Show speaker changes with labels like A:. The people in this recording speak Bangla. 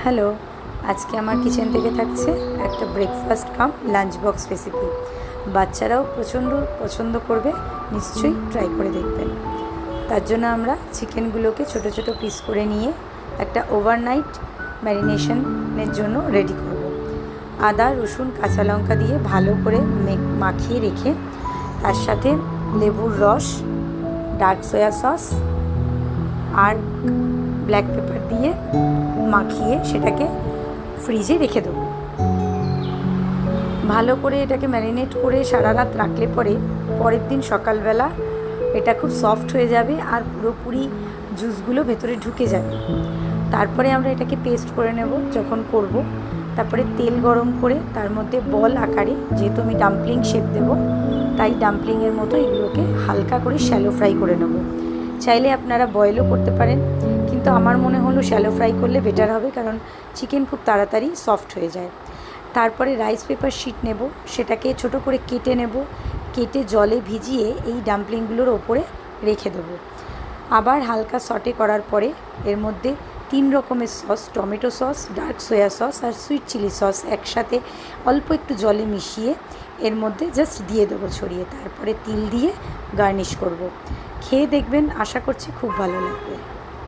A: হ্যালো, আজকে আমার কিচেন থেকে থাকছে একটা ব্রেকফাস্ট কাম লাঞ্চ বক্স রেসিপি। বাচ্চারাও প্রচণ্ড পছন্দ করবে, নিশ্চয়ই ট্রাই করে দেখবেন। তার জন্য আমরা চিকেনগুলোকে ছোট ছোট পিস করে নিয়ে একটা ওভারনাইট ম্যারিনেশনের জন্য রেডি করব। আদা, রসুন, কাঁচা লঙ্কা দিয়ে ভালো করে মাখিয়ে রেখে তার সাথে লেবুর রস, ডার্ক সয়া সস আর ব্ল্যাক পেপার দিয়ে মাখিয়ে সেটাকে ফ্রিজে রেখে দেবো। ভালো করে এটাকে ম্যারিনেট করে সারা রাত রাখলে পরের দিন সকালবেলা এটা খুব সফট হয়ে যাবে আর পুরোপুরি জুসগুলো ভেতরে ঢুকে যাবে। তারপরে আমরা এটাকে পেস্ট করে নেব যখন করব। তারপরে তেল গরম করে তার মধ্যে বল আকারে, যেহেতু আমি ডাম্পলিং শেপ দেবো তাই ডাম্পলিংয়ের মতো এগুলোকে হালকা করে শ্যালো ফ্রাই করে নেব। চাইলে আপনারা বয়েলও করতে পারেন, কিন্তু আমার মনে হলো শ্যালো ফ্রাই করলে বেটার হবে, কারণ চিকেন খুব তাড়াতাড়ি সফট হয়ে যায়। তারপরে রাইস পেপার শিট নেব, সেটাকে ছোট করে কেটে নেব, কেটে জলে ভিজিয়ে এই ডাম্পলিংগুলোর ওপরে রেখে দেবো। আবার হালকা সটে করার পরে এর মধ্যে 3 রকমের sauce, tomato sauce, dark soya sauce আর সুইট চিলি সস একসাথে অল্প একটু জলে মিশিয়ে এর মধ্যে জাস্ট দিয়ে দেবো ছড়িয়ে। তারপরে তিল দিয়ে গার্নিশ করব। খেয়ে দেখবেন, আশা করছি খুব ভালো লাগবে।